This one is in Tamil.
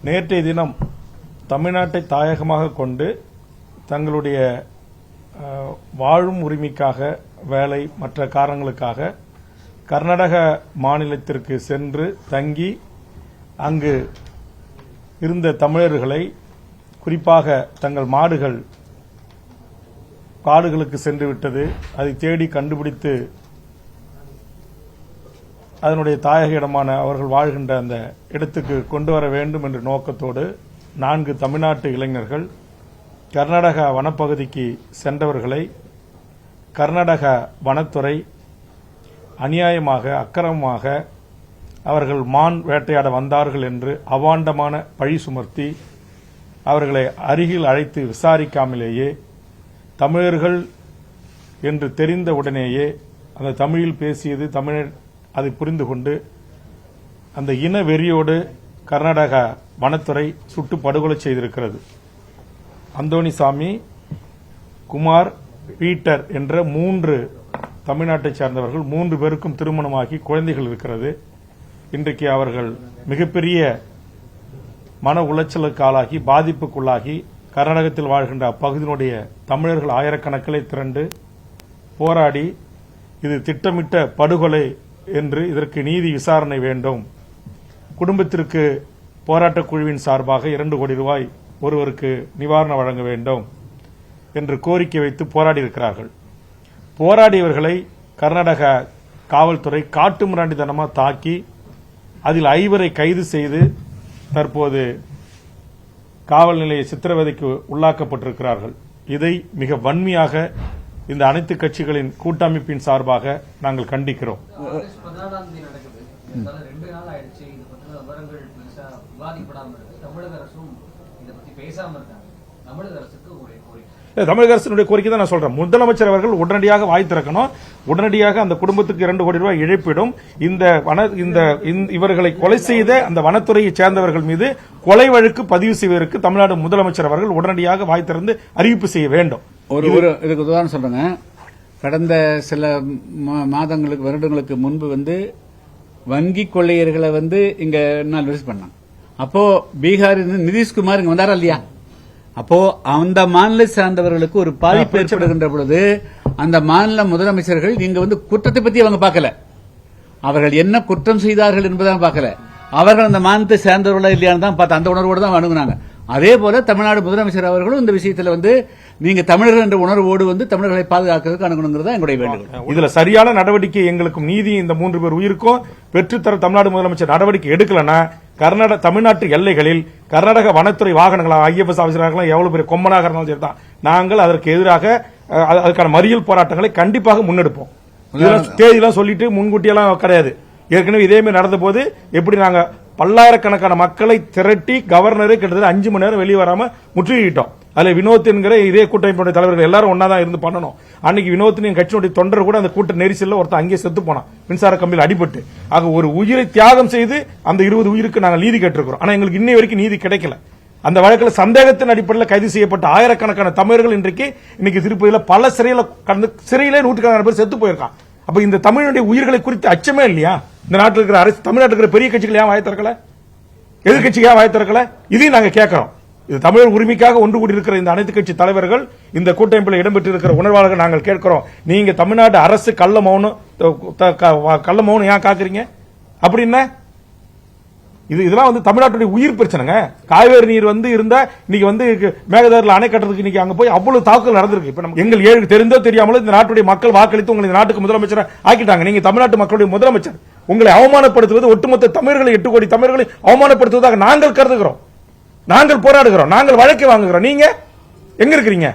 நேற்றைய தினம் தமிழ்நாட்டை தாயகமாக கொண்டு தங்களுடைய வாழும் உரிமைக்காக வேலை மற்ற காரணங்களுக்காக கர்நாடக மாநிலத்திற்கு சென்று தங்கி அங்கு இருந்த தமிழர்களை குறிப்பாக தங்கள் மாடுகள் காடுகளுக்கு சென்று விட்டது, அதை தேடி கண்டுபிடித்து அதனுடைய தாயக இடமான அவர்கள் வாழ்கின்ற அந்த இடத்துக்கு கொண்டு வர வேண்டும் என்ற நோக்கத்தோடு 4 தமிழ்நாட்டு இளைஞர்கள் கர்நாடக வனப்பகுதிக்கு சென்றவர்களை கர்நாடக வனத்துறை அநியாயமாக அக்கிரமமாக அவர்கள் மான் வேட்டையாட வந்தார்கள் என்று அவாண்டமான பழி சுமர்த்தி அவர்களை அருகில் அழைத்து விசாரிக்காமலேயே தமிழர்கள் என்று தெரிந்த உடனேயே அந்த தமிழில் பேசியது தமிழர் அதை புரிந்து கொண்டு அந்த இன வெறியோடு கர்நாடக வனத்துறை சுட்டு படுகொலை செய்திருக்கிறது. அந்தோணிசாமி, குமார், பீட்டர் என்ற 3 தமிழ்நாட்டைச் சேர்ந்தவர்கள் 3 பேருக்கும் திருமணமாகி குழந்தைகள் இருக்கிறது. இன்றைக்கு அவர்கள் மிகப்பெரிய மன உளைச்சலுக்கு ஆளாகி பாதிப்புக்குள்ளாகி கர்நாடகத்தில் வாழ்கின்ற அப்பகுதியினுடைய தமிழர்கள் ஆயிரக்கணக்கிலே திரண்டு போராடி இது திட்டமிட்ட படுகொலை என்று இதற்கு நீதி விசாரணை வேண்டும், குடும்பத்திற்கு போராட்டக் குழுவின் சார்பாக 2 கோடி ரூபாய் ஒருவருக்கு நிவாரணம் வழங்க வேண்டும் என்று கோரிக்கை வைத்து போராடி இருக்கிறார்கள். போராடியவர்களை கர்நாடக காவல்துறை காட்டு மிராண்டித்தனமாக தாக்கி அதில் 5 கைது செய்து தற்போது காவல் நிலைய சித்திரவதைக்கு உள்ளாக்கப்பட்டிருக்கிறார்கள். இதை மிக வன்மையாக இந்த அனைத்து கட்சிகளின் கூட்டமைப்பின் சார்பாக நாங்கள் கண்டிக்கிறோம். தமிழக அரசுடைய கோரிக்கை தான் நான் சொல்றேன். முதலமைச்சர் அவர்கள் உடனடியாக வாய் திறக்கணும், உடனடியாக அந்த குடும்பத்துக்கு 2 கோடி ரூபாய் இழப்பீடும், இவர்களை கொலை செய்த அந்த வனத்துறையை சேர்ந்தவர்கள் மீது கொலை வழக்கு பதிவு செய்வதற்கு தமிழ்நாடு முதலமைச்சர் அவர்கள் உடனடியாக வாய் திறந்து அறிவிப்பு செய்ய வேண்டும். இதுக்கு உதாரணம் சொல்றேங்க. கடந்த சில மாதங்களுக்கு வருடங்களுக்கு முன்பு வங்கி கொள்ளையர்களை இங்க நாள் விசிட் பண்ணாங்க. அப்போ பீகார் நிதிஷ்குமார் இங்க வந்தாரா இல்லையா? அப்போ அந்த மாநில சார்ந்தவர்களுக்கு ஒரு பாதிப்பு ஏற்படுகின்ற பொழுது அந்த மாநில முதலமைச்சர்கள் இங்க குற்றத்தை பத்தி அவங்க பார்க்கல, அவர்கள் என்ன குற்றம் செய்தார்கள் என்பதான் பார்க்கல, அவர்கள் அந்த மாநிலத்தை சேர்ந்தவர்களா இல்லையான்னு தான் பார்த்து அந்த உணர்வோடு தான் அணுகுனாங்க. அதே போல தமிழ்நாடு முதலமைச்சர் அவர்களும் இந்த விஷயத்தில் நீங்க தமிழர்கள் என்ற உணர்வோடு தமிழர்களை பாதுகாக்கிறதுக்கு அணுகணுங்கிறதா எங்களுடைய வேண்டுகோள். இதுல சரியான நடவடிக்கை எங்களுக்கும் நீதி இந்த 3 பேர் உயிருக்கும் பெற்றுத்தர தமிழ்நாடு முதலமைச்சர் நடவடிக்கை எடுக்கலன்னா தமிழ்நாட்டு எல்லைகளில் கர்நாடக வனத்துறை வாகனங்களாக ஐஎஃப்எஸ் ஆபீசர்கள் எவ்வளவு பெரிய கொம்பனாக இருந்தாலும் சரிதான், நாங்கள் அதற்கு எதிராக அதுக்கான மறியல் போராட்டங்களை கண்டிப்பாக முன்னெடுப்போம். தேதியெல்லாம் சொல்லிட்டு முன்கூட்டியெல்லாம் கிடையாது. ஏற்கனவே இதே மாதிரி நடந்த போது எப்படி நாங்க பல்லாயிரக்கணக்கான மக்களை திரட்டி கவர்னரை கிட்டத்தட்ட 5 மணி நேரம் வெளியே வராம முற்றுகிட்டோம். அதுல வினோத் என்கிற இதே கூட்டமைப்புடைய தலைவர்கள் எல்லாரும் ஒன்னாதான் இருந்து பண்ணணும். அன்னைக்கு வினோத் கட்சியினுடைய தொண்டர் கூட அந்த கூட்ட நெரிசல்ல ஒருத்தர் அங்கே செத்து போனான், மின்சார கம்பியில் அடிபட்டு. ஆக ஒரு உயிரை தியாகம் செய்து அந்த 20 உயிருக்கு நாங்கள் நீதி கேட்டிருக்கிறோம். ஆனா எங்களுக்கு இன்னை வரைக்கும் நீதி கிடைக்கல. அந்த வழக்கில் சந்தேகத்தின் அடிப்படையில் கைது செய்யப்பட்ட ஆயிரக்கணக்கான தமிழர்கள் இன்னைக்கு திருப்பதியில் பல சிறையிலே 100கணக்கான பேர் செத்து போயிருக்கான். அப்ப இந்த தமிழனுடைய உயிர்களை குறித்து அச்சமே இல்லையா? இந்த நாட்டில் இருக்கிற அரசு, தமிழ்நாட்டில் இருக்கிற பெரிய கட்சிகள் ஏன் வாய் திறக்கல, எதிர்கட்சிகள் ஏன் வாய் திறக்கல? இதையும் நாங்க கேட்கிறோம். இது தமிழர் உரிமைக்காக ஒன்று கூடி இருக்கிற இந்த அனைத்து கட்சி தலைவர்கள், இந்த கூட்டமைப்பில் இடம்பெற்றிருக்கிற உணர்வாளர்கள் நாங்கள் கேட்கிறோம். நீங்க தமிழ்நாடு அரசு கள்ள மௌனம் ஏன் காக்குறீங்க? அப்படின்னா இதெல்லாம் தமிழ்நாட்டுடைய உயிர் பிரச்சனைங்க. காவேரி நீர் இருந்தா இன்னைக்கு மேகதாதுல அணை கட்டுறதுக்கு இன்னைக்கு அங்க போய் அவ்வளவு தாக்குதல் நடந்திருக்கு. இப்ப எங்கள் 7 தெரிந்தோ தெரியாமலோ இந்த நாட்டுடைய மக்கள் வாக்களித்து உங்களை நாட்டுக்கு முதலமைச்சர் ஆக்கிட்டாங்க. நீங்க தமிழ்நாட்டு மக்களுடைய முதலமைச்சர். உங்களை அவமானப்படுத்துவது, ஒட்டுமொத்த தமிழர்களை 8 கோடி தமிழர்களை அவமானப்படுத்துவதாக நாங்கள் கருதுகிறோம். நாங்கள் போராடுகிறோம், நாங்கள் வழக்கு வாங்குகிறோம். நீங்க எங்க இருக்கிறீங்க?